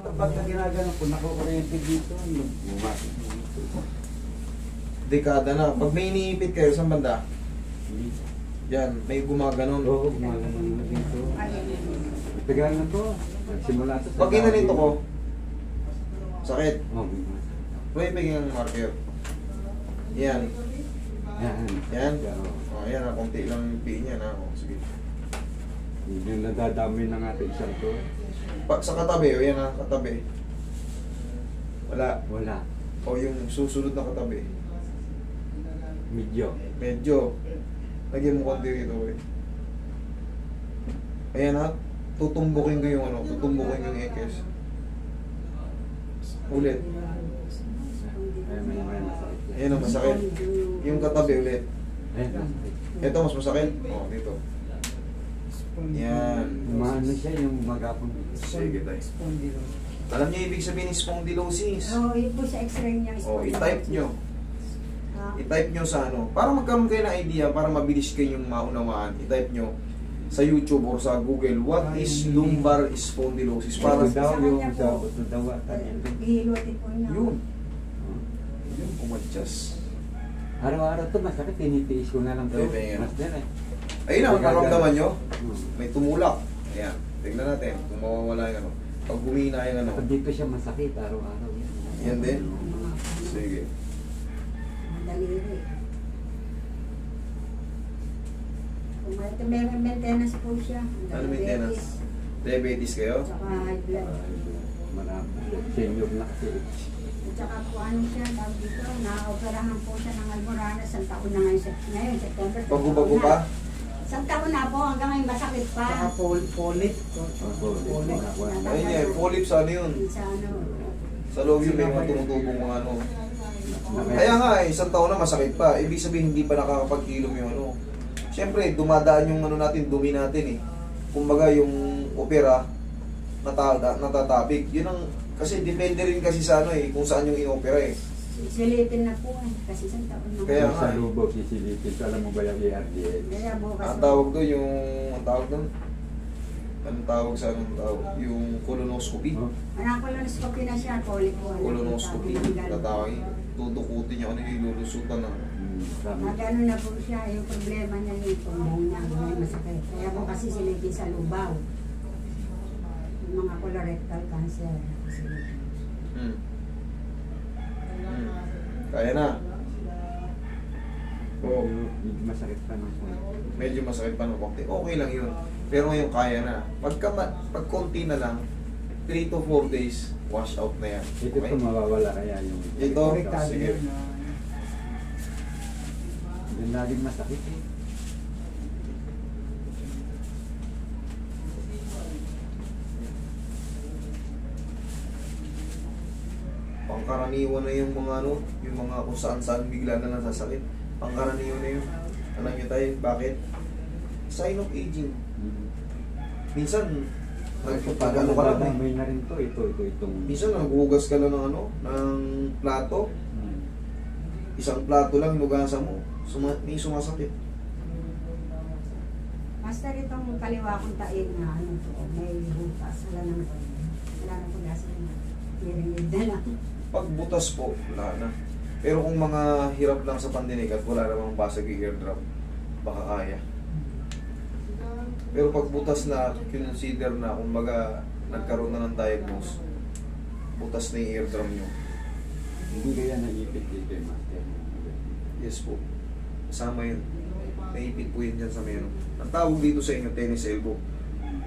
Kapag na ginagano po, nakukuryente dito, bumatik dito. Dekada na. Pag may iniipit kayo, saan banda? Yan, may gumaganon. Oo, gumaganon na dito. Tagal na to. Simula to. Pag ginanito ko, sakit. Oo. Pwede bigyan ng marker. Yan. Yan. Yan? O, yan na. Kunti lang yung piin niya na. O, sige. Yung nadadami ng ating isang to. Sa katabi, o yan na, katabi. Wala. Wala. O yung susunod na katabi. Medyo. Medyo. Lagyan mo konti rito eh. Ayan ha. Tutumbukin ko yung ano. Tutumbukin yung ekes. Ulit. Ay, may masakit. Ayan ang masakit. Yung katabi ulit. Ayun, masakit. Ito mas masakit. O, dito. Yan. Umano siya yung magapong. Sige tayo. Alam niyo ibig sabihin ng spondylosis. Oo, yun po sa x-ray niya. O, i-type nyo. I-type nyo sa ano. Para magkaroon kayo ng idea, para mabilis kayong maunawaan, i-type nyo sa YouTube or sa Google, what is lumbar spondylosis? Para Daw yung sa daw Hihilutin po niya. yun. Yun, kumadjust. Araw-araw to masakit, tinitiis ko na lang to. Bebe, yan. Master eh. Ayun na, nakaramdaman nyo. May tumulak. Ayan. Tignan natin kung mawawala yung ano. Pag humina yung ano. Pag dito siya masakit, araw-araw yan. Yan din? Sige. Daliri. Kung may maintenance po siya. Ano maintenance? Diabetes kayo? Tsaka high blood. Marami. Senior na kasi. At saka po ano siya, tawag dito, na-operahan po siya ng Almoranas, isang taon na ngayon, September. Bago-bago pa? Isang taon na po, hanggang ngayon masakit pa. Saka polit. Ayun eh, polyp sa ano yun? Sa ano, Sa loob yun may mga tumutubong mga ano. Kaya nga eh, isang taon na masakit pa. Ibig sabihin hindi pa nakakapaghilom yung ano. Siyempre, dumadaan yung ano natin, dumi natin eh. Kumbaga yung opera, natatabig. Yun ang, kasi depende rin kasi sa ano eh, kung saan yung inopera eh. silipin na po kasi isang taon na. Kaya nga Sa eh. lubog, sisilipin. So, alam mo ba yung ERDS? Kaya bukas. Ang tawag doon yung, ang tawag doon? Anong tawag sa anong tawag? Yung colonoscopy. Oh. Anak ko lang na siya, polit po. Colonoscopy. Tatawag yun. Tutukutin niya ano yung ilulusutan ng Magano na po siya, yung problema niya yung tumbong niya, may masakit. Kaya po kasi silipin sa lubaw. Yung mga colorectal cancer. Kaya na. Oo. Medyo masakit pa ng Medyo masakit pa ng konti. Okay lang yun. Pero ngayon kaya na. Pag konti na lang, 3 to 4 days, wash out na yan. Ito Okay? po mawawala kaya yung... Ito, sige. Yung laging masakit eh. Pangkaraniwan na yung mga ano, yung mga kung saan-saan bigla na nasasakit. Pangkaraniwan na yun. Alam nyo tayo, bakit? Sign of aging. Minsan, nagpapagano ka lang eh. May na rin to, itong... Minsan, naghugas ka lang ng ano, ng plato. Isang plato lang, nugasan mo. May sumasakit. Master, itong kaliwa kong taig na ano to, may butas. Wala na po gasin na. Hiringid na lang. Pag butas po, wala na. Pero kung mga hirap lang sa pandinig at wala namang basag yung eardrum, baka kaya. Pero pag butas na, consider na, kumbaga nagkaroon na ng diagnose, butas na yung eardrum nyo. Hindi kaya naipit dito yung master. Yes po. Kasama yun. Naipit po yun dyan sa meron. Ang tawag dito sa inyo, tennis elbow.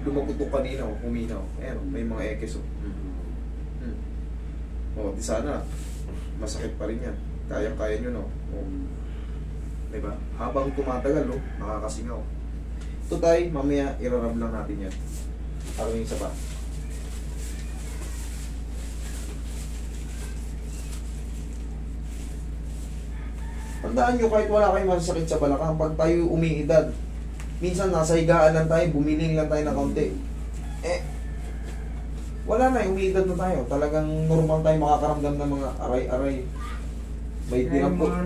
Lumagutok kanina o huminaw. Ayan, may mga ekes o. O, di sana. Masakit pa rin yan. Kayang-kaya nyo, no? O. Diba? Habang tumatagal, no? Nakakasingaw. Ito tayo, mamaya irarab lang natin yan. Para yung isa pa. Tandaan nyo, kahit wala kayong masasakit sa balakang, pag tayo umiidad, minsan nasa higaan lang tayo, bumiling lang tayo ng kaunti. Wala na, umiidad na tayo. Talagang normal tayo makakaramdam ng mga aray-aray. May Kaya yung tinapot. mga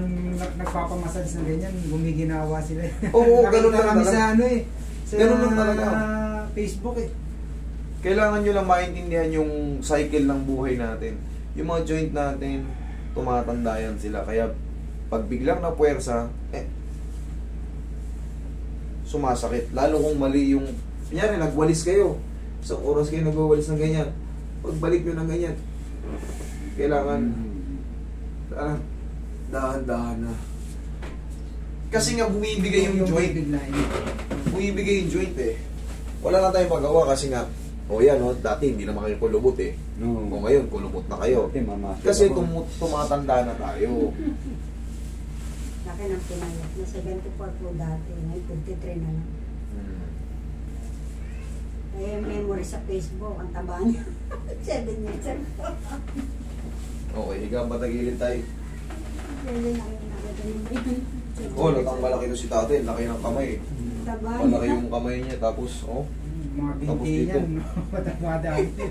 nagpapamassage na ganyan, gumiginawa sila. Oo, ganun Nakita lang kami talaga. sa ano eh. Sa Ganun lang talaga. Facebook eh. Kailangan nyo lang maintindihan yung cycle ng buhay natin. Yung mga joint natin, tumatanda yan sila. Kaya pag biglang na puwersa, sumasakit. Lalo kung mali yung, kunyari, nagwalis kayo. Sa oras kayo nagwawalis ng ganyan. Pagbalik nyo ng ganyan, kailangan dahan-dahan na. Kasi nga bumibigay yung joint. Bumibigay yung joint eh. Wala na tayong magawa kasi nga, yan dati hindi naman kayo kulubot eh. No. O ngayon, kulubot na kayo. Kasi tumatanda na tayo. Laki ng pinayat. Na 74 po dati. Ngayon 53 na lang. Kaya yung memory sa Facebook, ang taba niya. 7 years ago. Okay, higa ba tagilid tayo? Pwede na yun. Natang malaki na si tatay. Laki ng kamay. Taba Malaki niya. yung kamay niya. Tapos, Mga Tapos binti dito. yan. Mataba dati.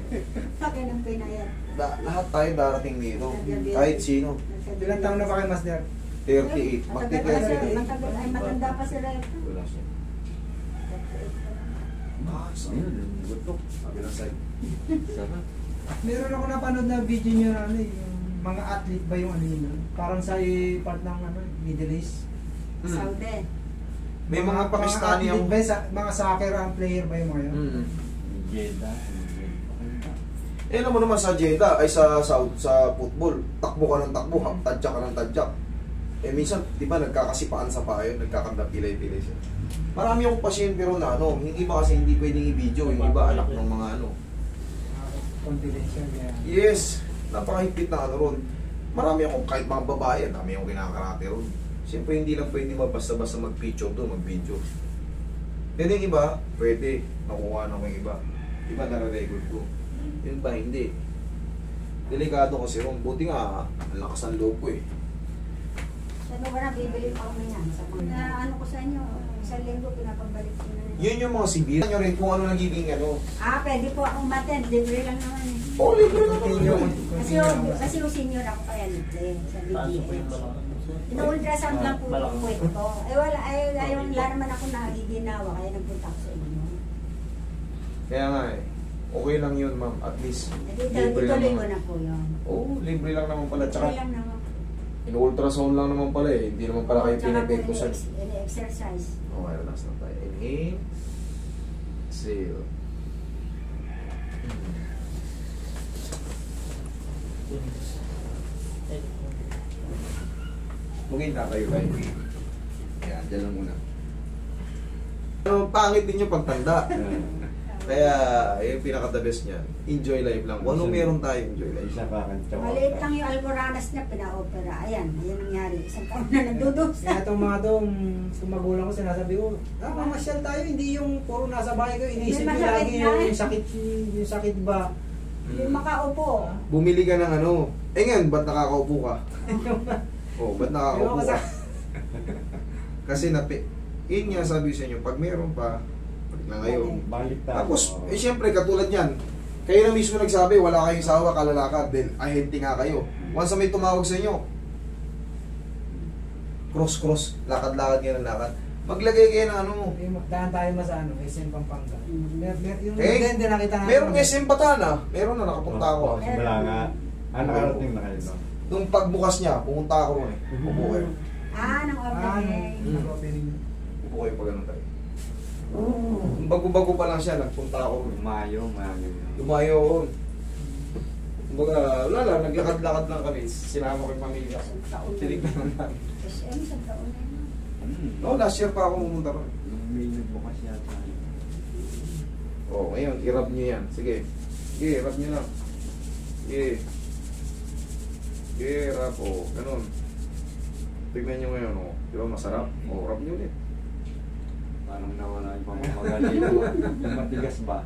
Laki ng pinayat. lahat tayo darating dito. Kahit sino. Ilang taon na ba kayo, Master? 38. Matagal pa sila. Matagal. Ay, matanda pa sila. Wala siya. Ayun, gusto. Kabilang side. Sarap. Meron ako napanood na video nyo na yung mga athlete ba yung ano yun? Parang sa part ng Middle East. Saudi. May mga Pakistani athlete ang... ba, mga soccer ang player ba yung mga yun? Jeddah. Alam mo naman sa Jeddah, ay sa football, takbo ka ng takbo, tadyak ka ng tadyak. Minsan, di ba, nagkakasipaan sa payo, nagkakandapilay-pilay siya. Marami akong pasyente ron na hindi ba kasi hindi pwedeng i-video, yung iba anak ng mga Confidential. Yes, napakahigpit na ron. Marami akong, kahit mga babae, dami akong kinakarate ron. Siyempre, hindi lang pwede basta-basta mag-picture doon, mag-video. Then yung iba, pwede, nakuha na yung iba. Iba nare-record ko. Yun ba, hindi. Delikado kasi ron. Buti nga, ang lakas ng loob ko eh. Sabi ko na, bibili pa ako yan. Sa mga ano ko sa inyo, isang linggo pinapabalik ko na yan. Yun yung mga civil. Nyo rin kung ano nagiging Pwede po akong maten. Libre lang naman eh. libre na naman. Kasi yung senior ako kaya libre sa BDH. Ino-ultrasound lang po yung kwet ko. Wala naman ako nagiginawa kaya nagpunta ako sa inyo. Kaya nga eh. Okay lang yun, ma'am. At least, Ituloy ko na po yun. Libre lang naman pala. Libre Tsaka, lang naman. in-ultrasound lang naman pala eh. Hindi naman pala kayo pinag-epekto sa... Exercise. Okay, relax na tayo. Inhale. Exhale. Maging tayo tayo. Ayan, dyan lang muna. Pangit din yung pagtanda. Kaya, yung pinaka-the best niya, enjoy life lang. Kung anong meron tayo, enjoy life. Isa pa kang tsawa. Maliit lang yung almoranas niya, pina-opera. Ayan nangyari. Isang taon na nagdudusa. Kaya itong mga doon, kung magulang ko, sinasabi ko, mamasyal tayo, hindi yung puro nasa bahay ko, iniisip ko Hindi lagi masakit yung sakit ba? Hindi makaupo. Bumili ka ng ano. Ngayon, ba't nakakaupo ka? Ba't nakakaupo ka? Kasi yun nga sabi sa inyo, pag meron pa, na ngayon. Balik tayo. Tapos, syempre, katulad yan, kayo na mismo nagsabi, wala kayong sawa, kalalakad, then ahente nga kayo. Once na may tumawag sa inyo, cross, lakad-lakad kayo ng lakad. Maglagay kayo ng ano. Daan tayo mas SM Pampanga. Yung Hindi nakita natin. Merong SM Patana, meron na, nakapunta ako. Sa Balanga. Nakarating na kayo doon. Nung pagbukas niya, pumunta ako ron eh. Upo kayo. Nang opening. Upo kayo pag ganun tayo. Bago-bago pa lang siya, nagpunta ako ron. Mayo. Lumayo ako ron. Kumbaga, wala lang, naglakad-lakad lang kami. Sinama ko yung pamilya. Tinignan lang namin. SM, isang taon na yun. Last year pa ako pumunta ron. May nagbukas yata. Ngayon, i-rub nyo yan. Sige, rub nyo lang. Sige, rub. Ganun. Tignan nyo ngayon, di ba masarap? Rub nyo ulit. Parang nawala yung pamamagali ko. Matigas ba?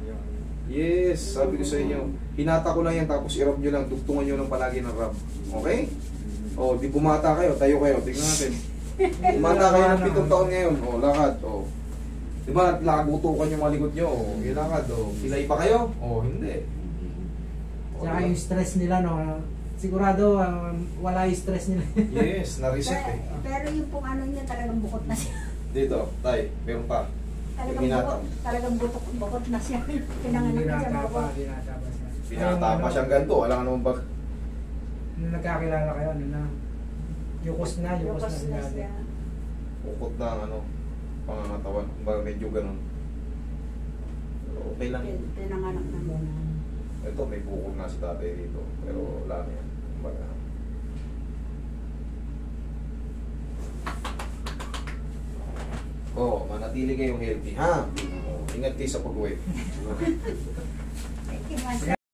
Yes, sabi ko sa inyo. Hinata ko lang yan, tapos i-rub nyo lang. Tugtungan nyo lang palagi ng rub. Okay? Di bumata kayo, tayo kayo. Tignan natin. Bumata kayo ng 7 taon ngayon. Lakad. Di ba, nakagutukan yung mga likod nyo. Yung lakad. Pilay pa kayo? Hindi. Tsaka yung stress nila, no? Sigurado, wala yung stress nila. Yes, na-reset eh. Pero yung pong ano niya talagang bukot na siya. Dito, tay, meron pa. Talagang butok na siya. Pinanganak na siya Binata pa, buko. binata pa siya. Binata pa siyang ganito, wala ka naman ba? Nung nagkakilala kayo, ano na, yukos na Lukos si na dati. siya. Ukot na ang ano, pangangatawan, kumbaga medyo ganun. Pero okay lang yun. Pinanganak na gano'n. Ito, may bukol na si tatay dito, pero wala na yan. Kumbaga, manatili kayong healthy, ha? Ingat kayo sa pag-uwi. Thank you, Master.